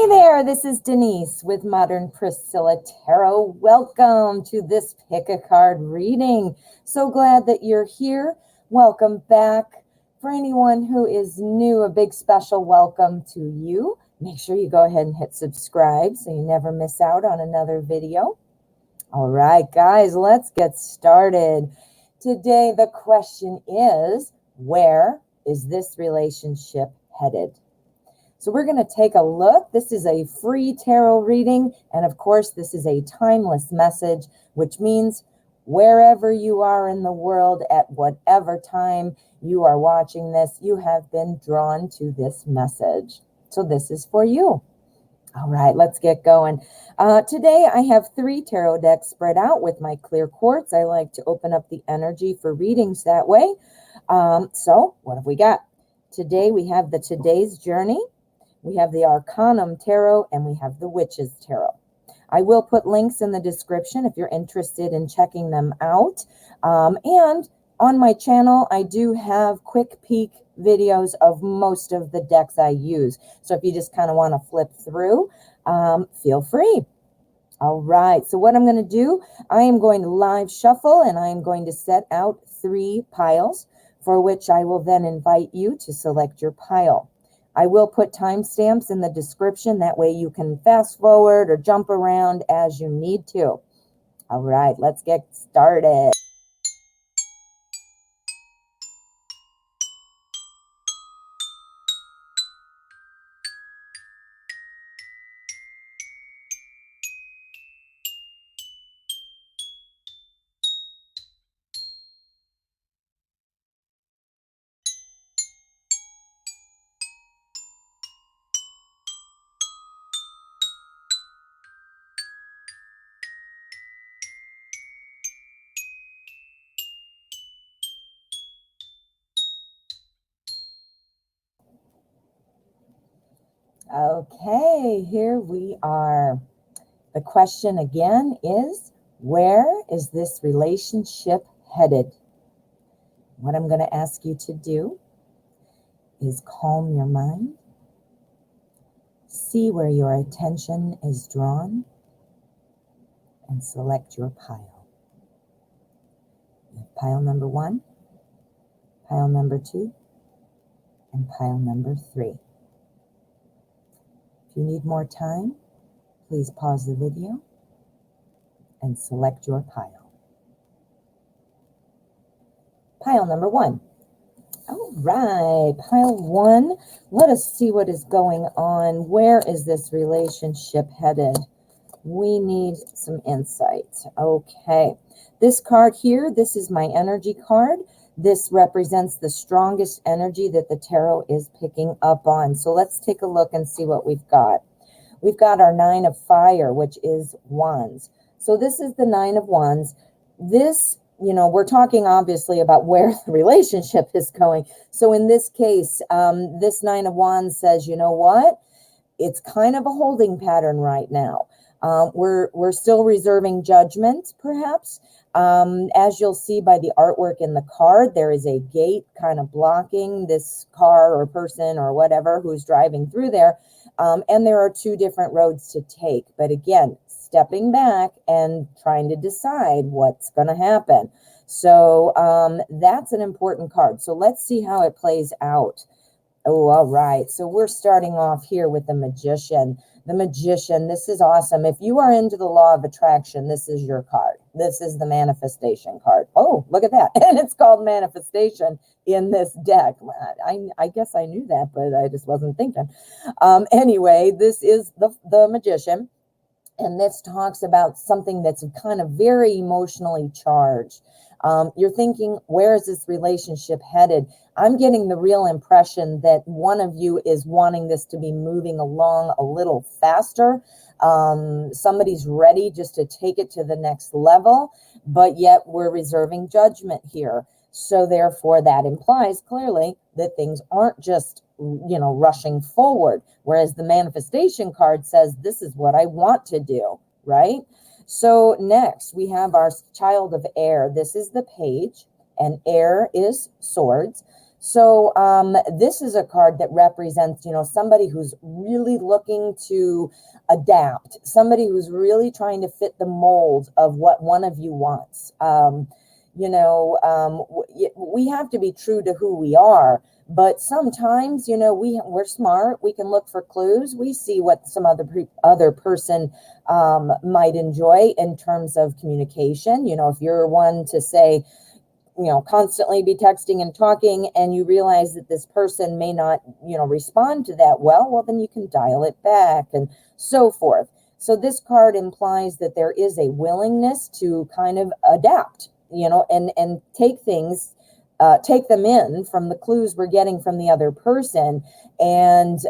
Hey there, this is Denise with Modern Priscilla Tarot. Welcome to this Pick a Card reading. So glad that you're here. Welcome back. For anyone who is new, a big special welcome to you. Make sure you go ahead and hit subscribe so you never miss out on another video. All right, guys, let's get started. Today, the question is, where is this relationship headed? So we're going to take a look. This is a free tarot reading. And of course, this is a timeless message, which means wherever you are in the world, at whatever time you are watching this, you have been drawn to this message. So this is for you. All right, let's get going. Today, I have 3 tarot decks spread out with my clear quartz. I like to open up the energy for readings that way. So what have we got? Today, we have the Today's Journey. We have the Arcanum Tarot, and we have the Witch's Tarot. I will put links in the description if you're interested in checking them out. And on my channel, I do have quick peek videos of most of the decks I use. So if you just kind of want to flip through, feel free. All right, so what I'm going to do, I am going to live shuffle, and I am going to set out 3 piles, for which I will then invite you to select your pile. I will put timestamps in the description. That way you can fast forward or jump around as you need to. All right, let's get started. Okay, here we are. The question again is, where is this relationship headed? What I'm going to ask you to do is calm your mind, see where your attention is drawn, and select your pile. You have pile number 1, pile number 2, and pile number 3. If you need more time, please pause the video and select your pile. Pile number 1. All right, pile 1. Let us see what is going on. Where is this relationship headed? We need some insight. Okay, this card here, this is my energy card. This represents the strongest energy that the tarot is picking up on. So let's take a look and see what we've got. We've got our 9 of Fire, which is Wands. So this is the 9 of Wands. This, we're talking obviously about where the relationship is going. So in this case, this 9 of Wands says, you know what? It's kind of a holding pattern right now. We're still reserving judgment, perhaps. As you'll see by the artwork in the card, there is a gate kind of blocking this car or person or whatever who's driving through there. And there are 2 different roads to take. But again, stepping back and trying to decide what's going to happen. So that's an important card. So let's see how it plays out. Oh, all right. So we're starting off here with the Magician. The Magician, this is awesome. If you are into the law of attraction, this is your card. This is the manifestation card. Oh, look at that. And it's called manifestation in this deck. I guess I knew that, but I just wasn't thinking. Anyway, this is the Magician. And this talks about something that's kind of very emotionally charged. You're thinking, where is this relationship headed? I'm getting the real impression that one of you is wanting this to be moving along a little faster. Somebody's ready just to take it to the next level, but yet we're reserving judgment here. So therefore, that implies clearly that things aren't just, rushing forward. Whereas the manifestation card says, this is what I want to do, right? So next, we have our child of air. This is the page, and air is swords. So this is a card that represents, somebody who's really looking to adapt, somebody who's really trying to fit the mold of what one of you wants. We have to be true to who we are, but sometimes, we're smart. We can look for clues. We see what some other person might enjoy in terms of communication. If you're one to say, constantly be texting and talking, and you realize that this person may not, respond to that well, then you can dial it back and so forth. So this card implies that there is a willingness to kind of adapt, and take things, take them in from the clues we're getting from the other person, and,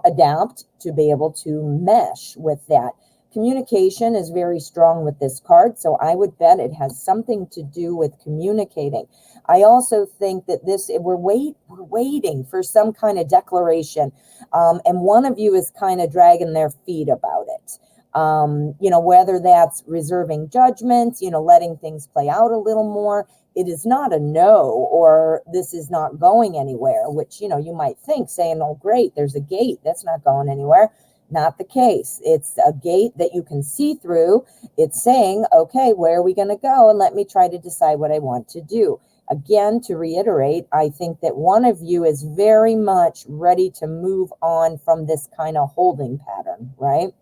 adapt to be able to mesh with that. Communication is very strong with this card, so I would bet it has something to do with communicating. I also think that we're waiting for some kind of declaration, and one of you is kind of dragging their feet about it. Whether that's reserving judgment, letting things play out a little more. It is not a no, or this is not going anywhere, which, you might think, saying, oh, great, there's a gate that's not going anywhere. Not the case. It's a gate that you can see through. It's saying, okay, where are we going to go? And let me try to decide what I want to do. Again, to reiterate, I think that one of you is very much ready to move on from this kind of holding pattern, right?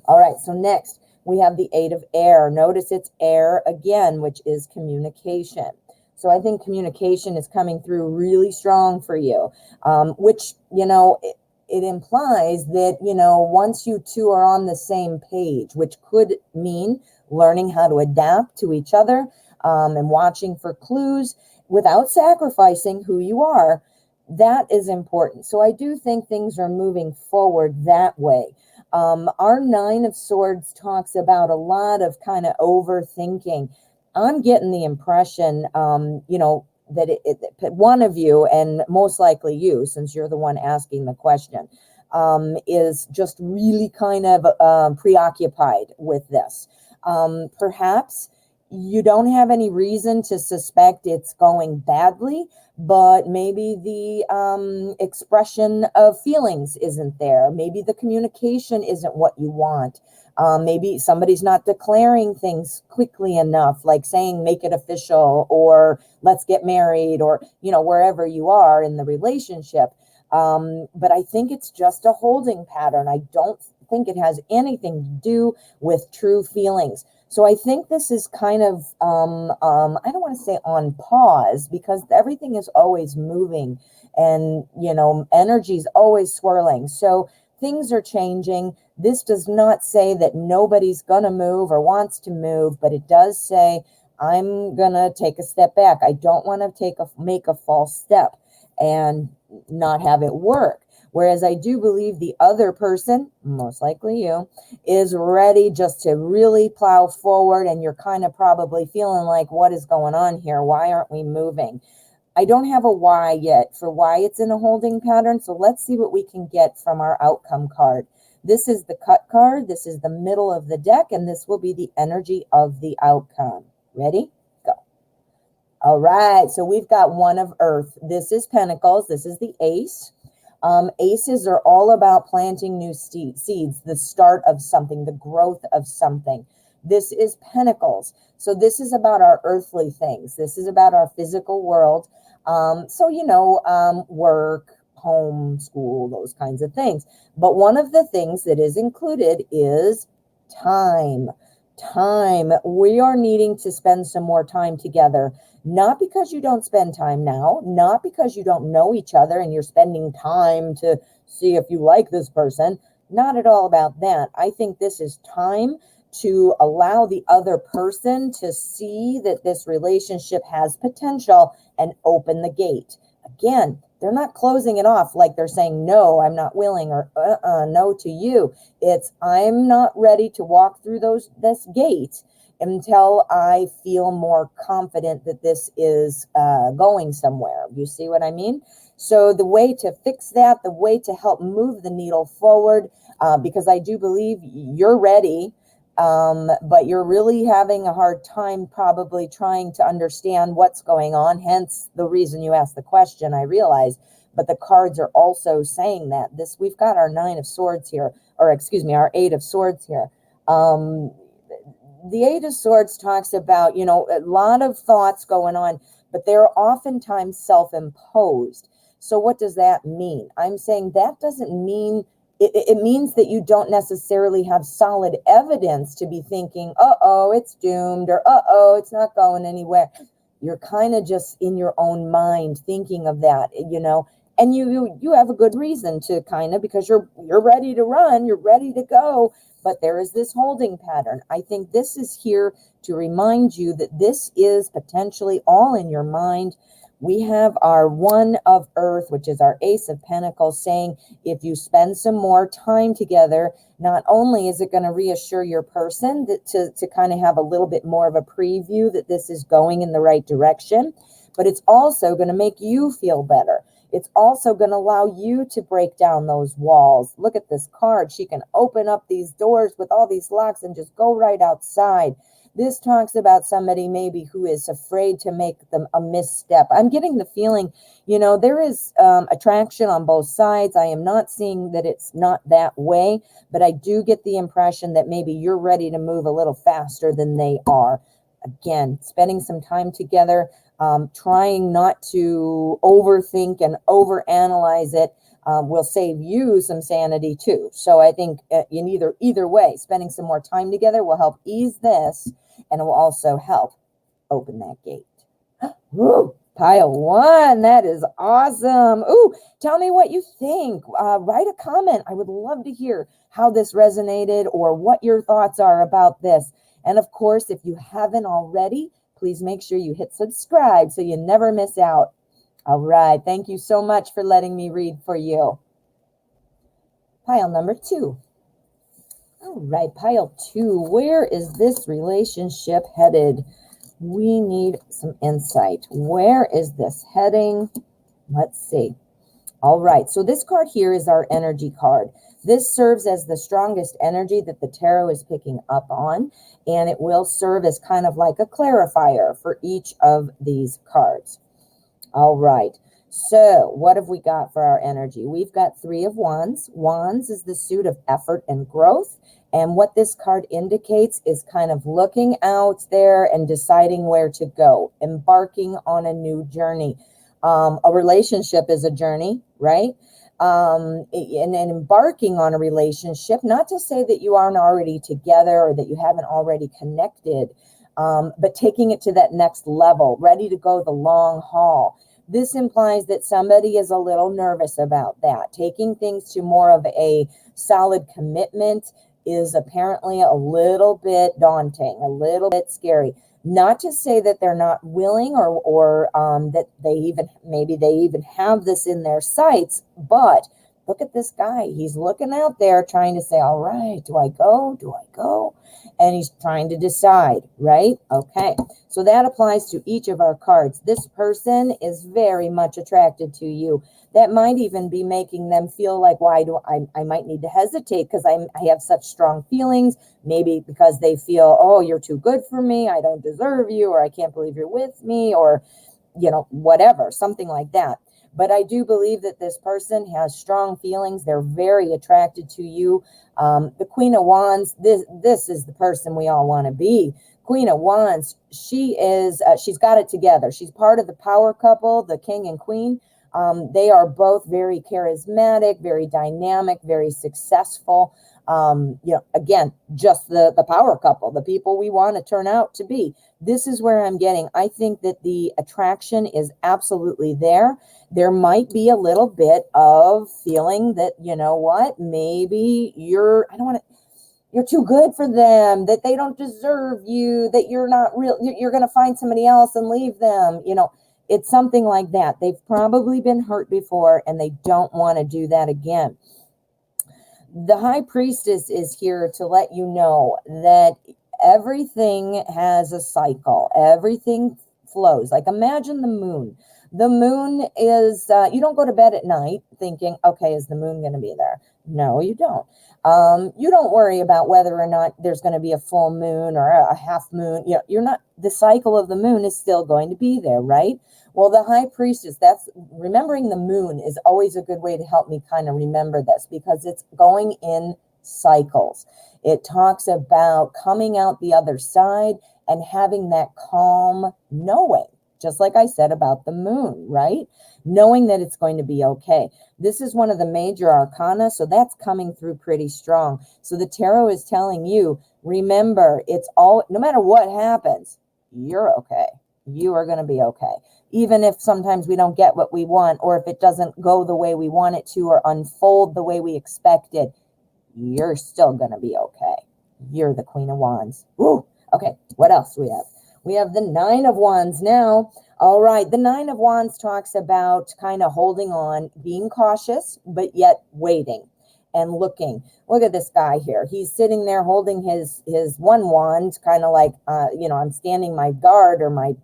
All right, so next we have the Eight of Air. Notice it's air again, which is communication. So I think communication is coming through really strong for you, which, it implies that, once you two are on the same page, which could mean learning how to adapt to each other, and watching for clues without sacrificing who you are, that is important. So I do think things are moving forward that way. Our Nine of Swords talks about a lot of kind of overthinking. I'm getting the impression, that one of you, and most likely you, since you're the one asking the question, is just really kind of preoccupied with this. Perhaps you don't have any reason to suspect it's going badly, but maybe the expression of feelings isn't there. Maybe the communication isn't what you want. Maybe somebody's not declaring things quickly enough, like saying, make it official, or let's get married, or, wherever you are in the relationship. But I think it's just a holding pattern. I don't think it has anything to do with true feelings. So I think this is kind of, I don't want to say on pause, because everything is always moving, and, energy is always swirling. So things are changing. This does not say that nobody's going to move or wants to move, but it does say, I'm going to take a step back. I don't want to make a false step and not have it work. Whereas I do believe the other person, most likely you, is ready just to really plow forward, and you're kind of probably feeling like, what is going on here? Why aren't we moving? I don't have a why yet for why it's in a holding pattern, so let's see what we can get from our outcome card. This is the cut card. This is the middle of the deck, and this will be the energy of the outcome. Ready? Go. All right, so we've got One of Earth. This is Pentacles. This is the Ace. Aces are all about planting new seeds, the start of something, the growth of something. This is Pentacles. So this is about our earthly things. This is about our physical world. Work, home, school, those kinds of things. But one of the things that is included is time. Time. We are needing to spend some more time together. Not because you don't spend time now, not because you don't know each other and you're spending time to see if you like this person. Not at all about that. I think this is time to allow the other person to see that this relationship has potential and open the gate. Again, they're not closing it off like they're saying, no, I'm not willing, or no to you. It's, I'm not ready to walk through this gate until I feel more confident that this is going somewhere. You see what I mean? So the way to fix that, the way to help move the needle forward, because I do believe you're ready, but you're really having a hard time probably trying to understand what's going on, hence the reason you asked the question, I realize. But the cards are also saying that this, we've got our 9 of Swords here, or excuse me, our 8 of Swords here. The 8 of Swords talks about, you know, a lot of thoughts going on, but they're oftentimes self-imposed. So what does that mean? I'm saying that doesn't mean, it means that you don't necessarily have solid evidence to be thinking, uh-oh, it's doomed, or uh-oh, it's not going anywhere. You're kind of just in your own mind thinking of that, you know, and you have a good reason to kind of, because you're ready to run, you're ready to go, but there is this holding pattern. I think this is here to remind you that this is potentially all in your mind. We have our 1 of Earth, which is our Ace of Pentacles, saying if you spend some more time together, not only is it going to reassure your person that to kind of have a little bit more of a preview that this is going in the right direction, but it's also going to make you feel better. It's also going to allow you to break down those walls. Look at this card. She can open up these doors with all these locks and just go right outside. This talks about somebody maybe who is afraid to make them a misstep. I'm getting the feeling, you know, there is attraction on both sides. I am not seeing that it's not that way, but I do get the impression that maybe you're ready to move a little faster than they are. Again, spending some time together, trying not to overthink and overanalyze it will save you some sanity too. So I think in either way, spending some more time together will help ease this, and it will also help open that gate. Woo, pile 1, that is awesome. Ooh, tell me what you think. Write a comment. I would love to hear how this resonated or what your thoughts are about this. And of course, if you haven't already, please make sure you hit subscribe so you never miss out. All right. Thank you so much for letting me read for you. Pile number 2. All right. Pile 2. Where is this relationship headed? We need some insight. Where is this heading? Let's see. All right. So this card here is our energy card. This serves as the strongest energy that the tarot is picking up on, and it will serve as kind of like a clarifier for each of these cards. All right. So what have we got for our energy? We've got 3 of Wands. Wands is the suit of effort and growth. And what this card indicates is kind of looking out there and deciding where to go, embarking on a new journey. A relationship is a journey, right? And embarking on a relationship, not to say that you aren't already together or that you haven't already connected, but taking it to that next level, ready to go the long haul. This implies that somebody is a little nervous about that. Taking things to more of a solid commitment is apparently a little bit daunting, a little bit scary. Not to say that they're not willing or that maybe they even have this in their sights, but look at this guy. He's looking out there trying to say, all right, do I go? Do I go? And he's trying to decide, right? Okay. So that applies to each of our cards. This person is very much attracted to you. That might even be making them feel like, why do I might need to hesitate because I have such strong feelings. Maybe because they feel, oh, you're too good for me. I don't deserve you, or I can't believe you're with me, or, you know, whatever, something like that. But I do believe that this person has strong feelings. They're very attracted to you. The Queen of Wands, this is the person we all want to be. Queen of Wands, she's got it together. She's part of the power couple, the king and queen. They are both very charismatic, very dynamic, very successful. You know, again, just the power couple, the people we want to turn out to be. This is where I'm getting. I think that the attraction is absolutely there. There might be a little bit of feeling that, you know what, maybe you're too good for them, that they don't deserve you, that you're not real, you're going to find somebody else and leave them. You know, it's something like that. They've probably been hurt before and they don't want to do that again. The High Priestess is here to let you know that everything has a cycle. Everything flows. Like imagine the moon. The moon is, you don't go to bed at night thinking, okay, is the moon going to be there? No, you don't. You don't worry about whether or not there's going to be a full moon or a half moon. You know, you're not, the cycle of the moon is still going to be there, right? Well, the high priestess, that's remembering the moon is always a good way to help me kind of remember this because it's going in cycles. It talks about coming out the other side and having that calm knowing, just like I said about the moon, right? Knowing that it's going to be okay. This is one of the major arcana, so that's coming through pretty strong. So the tarot is telling you, remember, it's all, no matter what happens, you're okay. You are going to be okay. Even if sometimes we don't get what we want, or if it doesn't go the way we want it to, or unfold the way we expected, you're still going to be okay. You're the Queen of Wands. Woo! Okay, what else we have? We have the Nine of Wands now. All right, the Nine of Wands talks about kind of holding on, being cautious, but yet waiting and looking. Look at this guy here. He's sitting there holding his one wand, kind of like, I'm standing my guard or my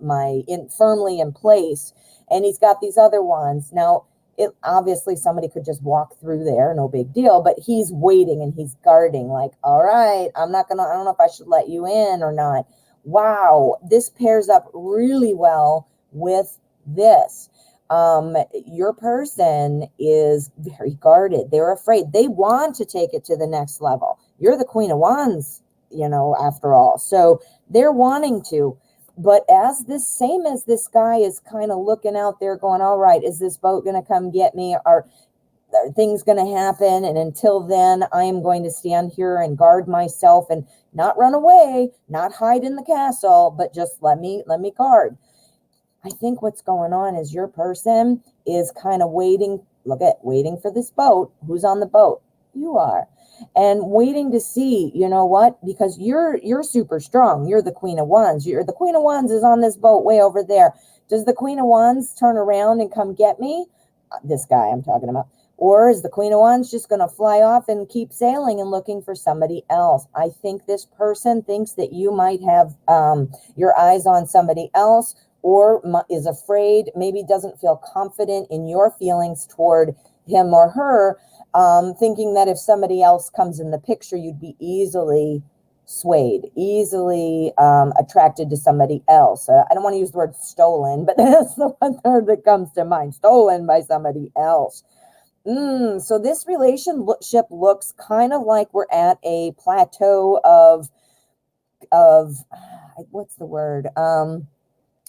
firmly in place. And he's got these other wands. Now, it obviously somebody could just walk through there, no big deal, but he's waiting and he's guarding like, all right, I don't know if I should let you in or not. Wow, this pairs up really well with this. Your person is very guarded. They're afraid. They want to take it to the next level. You're the Queen of Wands, after all. So they're wanting to. But same as this guy is kind of looking out there going, all right, is this boat going to come get me? Are things going to happen? And until then, I am going to stand here and guard myself and not run away, not hide in the castle, but just let me guard. I think what's going on is your person is kind of waiting for this boat. Who's on the boat? You are. And waiting to see, you know what? Because you're super strong. You're the Queen of Wands. The Queen of Wands is on this boat way over there. Does the Queen of Wands turn around and come get me? This guy I'm talking about. Or is the Queen of Wands just going to fly off and keep sailing and looking for somebody else? I think this person thinks that you might have your eyes on somebody else, or is afraid, maybe doesn't feel confident in your feelings toward him or her, thinking that if somebody else comes in the picture, you'd be easily swayed, easily attracted to somebody else. I don't want to use the word stolen, but that's the one word that comes to mind, stolen by somebody else. So this relationship looks kind of like we're at a plateau of what's the word?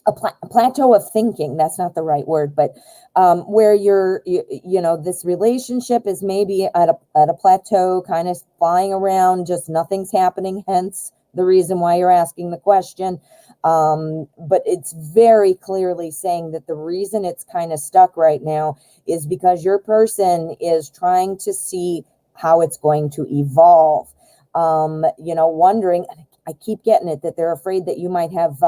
A plateau of thinking. That's not the right word, but where this relationship is maybe at a plateau, kind of flying around, just nothing's happening, hence the reason why you're asking the question. But it's very clearly saying that the reason it's kind of stuck right now is because your person is trying to see how it's going to evolve. Wondering, I keep getting it, that they're afraid that you might have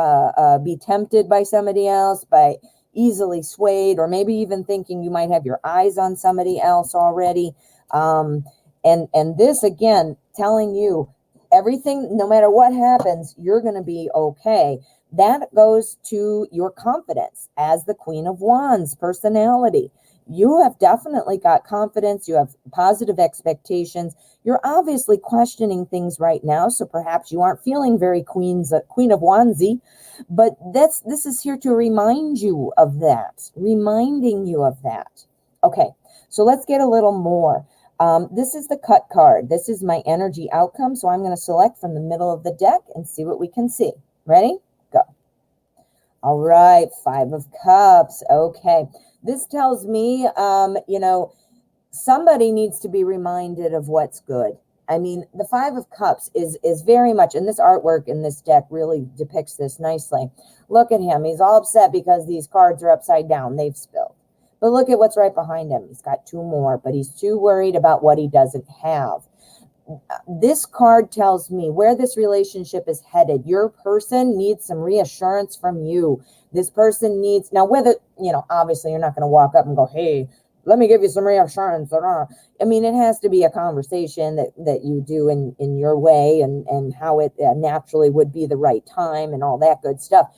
be tempted by somebody else, by easily swayed, or maybe even thinking you might have your eyes on somebody else already. And this, again, telling you everything, no matter what happens, you're going to be okay. That goes to your confidence as the Queen of Wands personality. You have definitely got confidence. You have positive expectations. You're obviously questioning things right now, so perhaps you aren't feeling very Queen of Wandsy, but this is here to remind you of that, reminding you of that. Okay, so let's get a little more. This is the cut card. This is my energy outcome, so I'm going to select from the middle of the deck and see what we can see. Ready? Go. All right, Five of Cups. Okay. This tells me, somebody needs to be reminded of what's good. I mean, the Five of Cups is very much, and this artwork in this deck really depicts this nicely. Look at him. He's all upset because these cards are upside down. They've spilled. But look at what's right behind him. He's got two more, but he's too worried about what he doesn't have. This card tells me where this relationship is headed. Your person needs some reassurance from you. This person needs, now whether, obviously you're not going to walk up and go, hey, let me give you some reassurance. I mean, it has to be a conversation that you do in your way and how it naturally would be the right time and all that good stuff.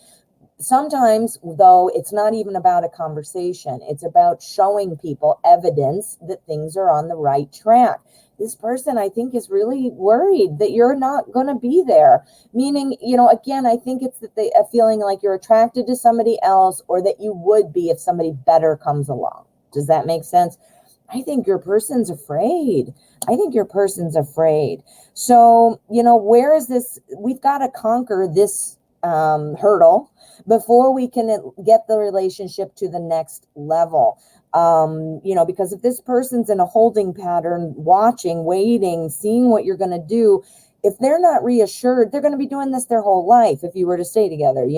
Sometimes, though, it's not even about a conversation. It's about showing people evidence that things are on the right track. This person, I think, is really worried that you're not going to be there. Meaning, again, I think it's that they are feeling like you're attracted to somebody else, or that you would be if somebody better comes along. Does that make sense? I think your person's afraid. So, where is this? We've got to conquer this hurdle before we can get the relationship to the next level. Because if this person's in a holding pattern, watching, waiting, seeing what you're going to do, if they're not reassured, they're going to be doing this their whole life. If you were to stay together,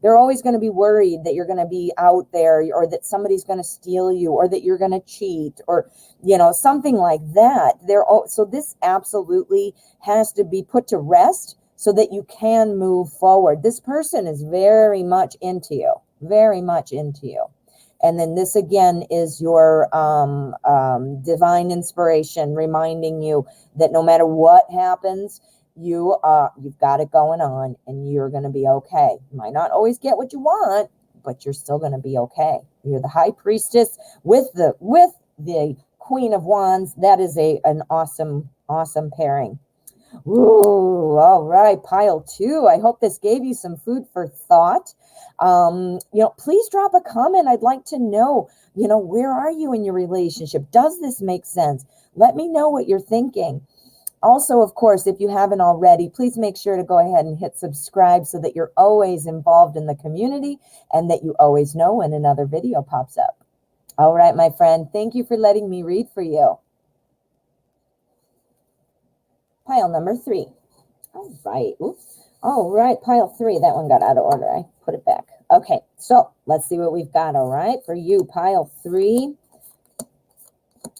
they're always going to be worried that you're going to be out there, or that somebody's going to steal you, or that you're going to cheat, or, something like that. So this absolutely has to be put to rest so that you can move forward. This person is very much into you, very much into you. And then this again is your divine inspiration, reminding you that no matter what happens, you've got it going on, and you're going to be okay. You might not always get what you want, but you're still going to be okay. You're the high priestess with the Queen of Wands. That is an awesome pairing. Ooh, all right, pile 2. I hope this gave you some food for thought. Please drop a comment. I'd like to know, where are you in your relationship? Does this make sense? Let me know what you're thinking. Also, of course, if you haven't already, please make sure to go ahead and hit subscribe so that you're always involved in the community and that you always know when another video pops up. All right, my friend, thank you for letting me read for you. Pile number 3. All right. Oops. All right, pile 3. That one got out of order. I put it back. Okay, so let's see what we've got. All right, for you, pile 3.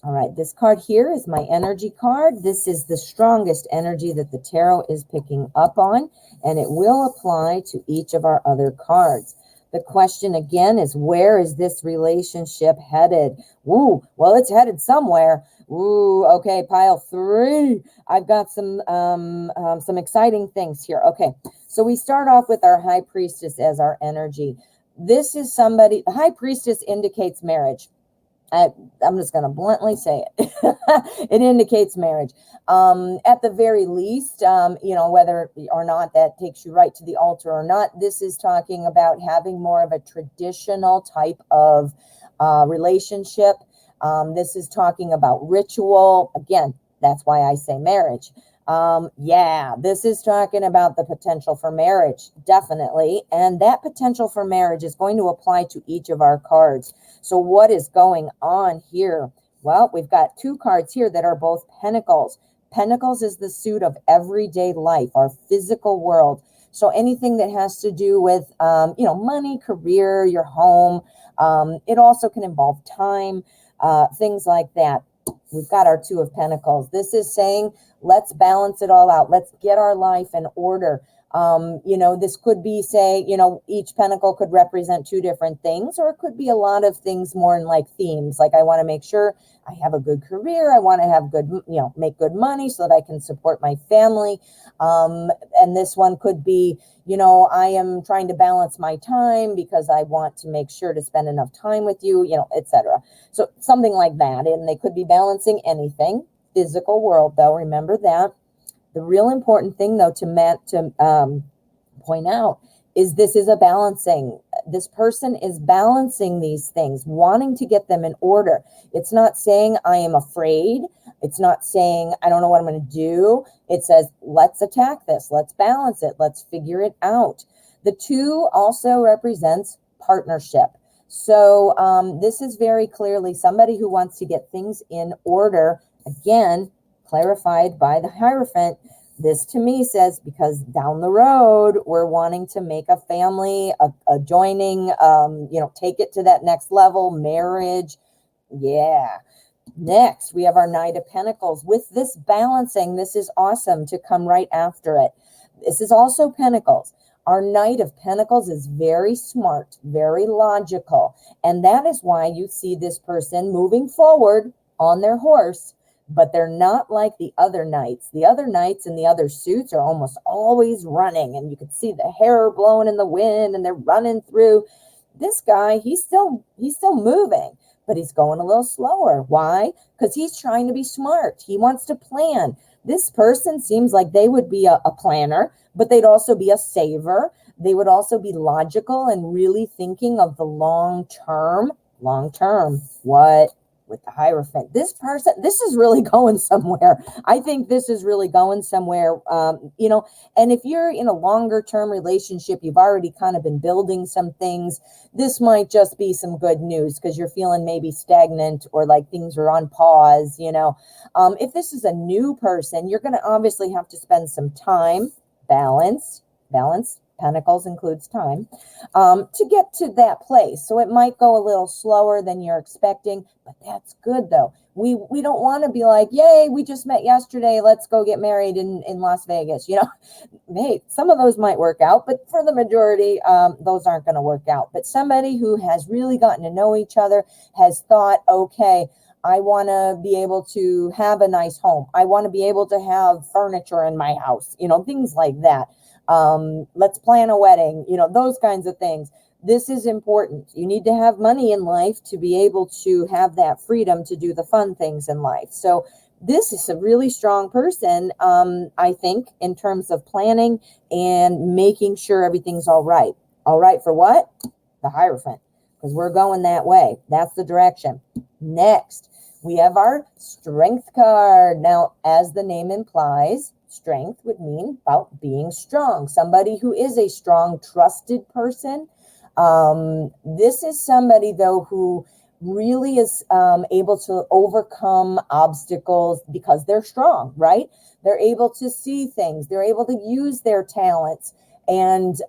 All right, this card here is my energy card. This is the strongest energy that the tarot is picking up on, and it will apply to each of our other cards. The question again is, where is this relationship headed? Woo, well, it's headed somewhere. Ooh, okay, pile 3. I've got some exciting things here. Okay, so we start off with our high priestess as our energy. This is somebody, the high priestess indicates marriage. I'm just going to bluntly say it. It indicates marriage. At the very least, whether or not that takes you right to the altar or not, this is talking about having more of a traditional type of relationship. This is talking about ritual. Again, that's why I say marriage. This is talking about the potential for marriage, definitely. And that potential for marriage is going to apply to each of our cards. So what is going on here? Well, we've got 2 cards here that are both pentacles. Pentacles is the suit of everyday life, our physical world. So anything that has to do with, money, career, your home. It also can involve time, things like that. We've got our 2 of Pentacles. This is saying, let's balance it all out. Let's get our life in order. This could be, say, each pentacle could represent 2 different things, or it could be a lot of things more in like themes. Like, I want to make sure I have a good career. I want to have good, make good money so that I can support my family. And this one could be, I am trying to balance my time because I want to make sure to spend enough time with you, etc. So something like that. And they could be balancing anything. Physical world, though, remember that. The real important thing, though, to point out is this is a balancing. This person is balancing these things, wanting to get them in order. It's not saying I am afraid. It's not saying I don't know what I'm going to do. It says, let's attack this. Let's balance it. Let's figure it out. The 2 also represents partnership. So this is very clearly somebody who wants to get things in order. Again, clarified by the Hierophant. This to me says, because down the road, we're wanting to make a family, a joining, take it to that next level, marriage. Yeah. Next, we have our Knight of Pentacles. With this balancing, this is awesome to come right after it. This is also Pentacles. Our Knight of Pentacles is very smart, very logical. And that is why you see this person moving forward on their horse, but they're not like the other knights. The other knights in the other suits are almost always running, and you can see the hair blowing in the wind and they're running through. This guy, he's still moving, but he's going a little slower. Why? Because he's trying to be smart. He wants to plan. This person seems like they would be a planner, but they'd also be a saver. They would also be logical and really thinking of the long term. Long term. What? With the Hierophant. This person, this is really going somewhere. I think this is really going somewhere. You know, and if you're in a longer term relationship, you've already kind of been building some things. This might just be some good news because you're feeling maybe stagnant or like things are on pause, you know. If this is a new person, you're going to obviously have to spend some time, balance. Pentacles includes time, to get to that place. So it might go a little slower than you're expecting, but that's good though. We don't want to be like, yay, we just met yesterday, let's go get married in Las Vegas. You know, hey, some of those might work out, but for the majority, those aren't going to work out. But somebody who has really gotten to know each other has thought, okay, I want to be able to have a nice home. I want to be able to have furniture in my house, you know, things like that. Let's plan a wedding, you know, those kinds of things. This is important. You need to have money in life to be able to have that freedom to do the fun things in life. So this is a really strong person, I think, in terms of planning and making sure everything's all right. All right for what? The Hierophant, because we're going that way. That's the direction. Next, we have our Strength card. Now, as the name implies, strength would mean about being strong. Somebody who is a strong, trusted person. This is somebody, though, who really is able to overcome obstacles because they're strong, right? They're able to see things. They're able to use their talents and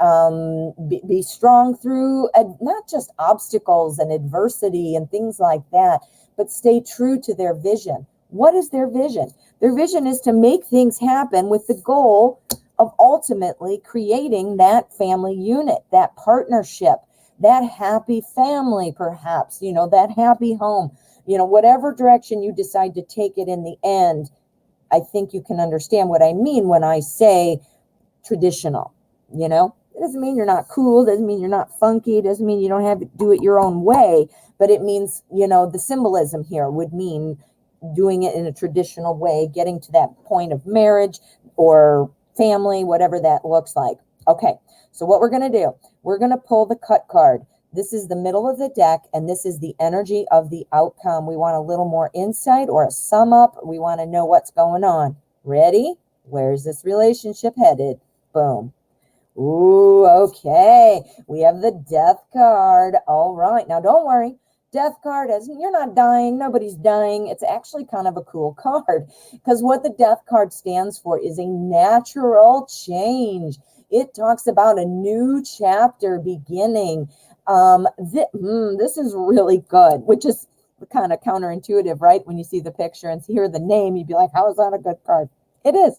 be strong through not just obstacles and adversity and things like that, but stay true to their vision. What is their vision? Their vision is to make things happen with the goal of ultimately creating that family unit, that partnership, that happy family, perhaps, you know, that happy home, you know, whatever direction you decide to take it in the end. I think you can understand what I mean when I say traditional, you know. It doesn't mean you're not cool, doesn't mean you're not funky, doesn't mean you don't have to do it your own way, but it means, you know, the symbolism here would mean doing it in a traditional way, getting to that point of marriage or family, whatever that looks like. Okay, so what we're going to do, we're going to pull the cut card. This is the middle of the deck, and this is the energy of the outcome. We want a little more insight or a sum up. We want to know what's going on. Ready? Where's this relationship headed? Boom. Ooh, okay. We have the Death card. All right. Now, don't worry. Death card, as you're not dying, nobody's dying. It's actually kind of a cool card because what the Death card stands for is a natural change. It talks about a new chapter beginning. This is really good, which is kind of counterintuitive, right? When you see the picture and hear the name, you'd be like, how is that a good card? It is.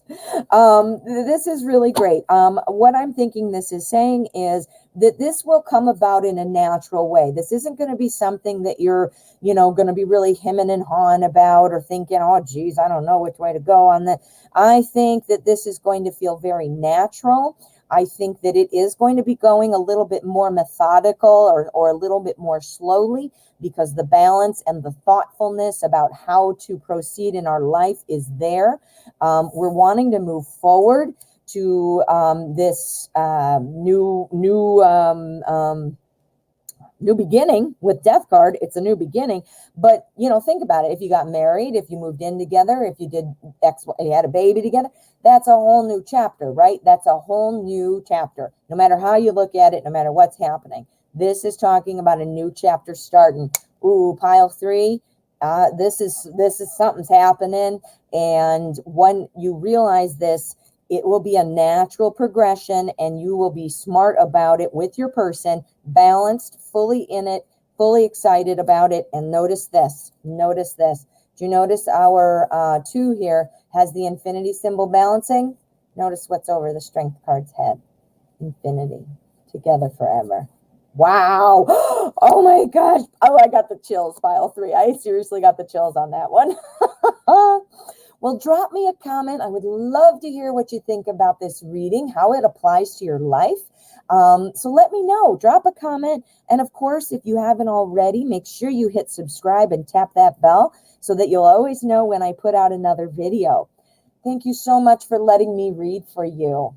This is really great. What I'm thinking this is saying is that this will come about in a natural way. This isn't going to be something that you're, you know, going to be really hemming and hawing about or thinking, oh, geez, I don't know which way to go on that. I think that this is going to feel very natural. I think that it is going to be going a little bit more methodical or a little bit more slowly because the balance and the thoughtfulness about how to proceed in our life is there. We're wanting to move forward to this new beginning with Death card. It's a new beginning, but you know, think about it. If you got married, if you moved in together, if you did you had a baby together, that's a whole new chapter, right? That's a whole new chapter. No matter how you look at it, no matter what's happening, this is talking about a new chapter starting. Ooh, pile 3. This is something's happening, and when you realize this, it will be a natural progression, and you will be smart about it with your person, balanced, fully in it, fully excited about it. And notice this. Notice this. Do you notice our 2 here has the infinity symbol balancing? Notice what's over the Strength card's head. Infinity. Together forever. Wow. Oh my gosh. Oh, I got the chills, pile 3. I seriously got the chills on that one. Well, drop me a comment. I would love to hear what you think about this reading, how it applies to your life. So let me know. Drop a comment. And of course, if you haven't already, make sure you hit subscribe and tap that bell so that you'll always know when I put out another video. Thank you so much for letting me read for you.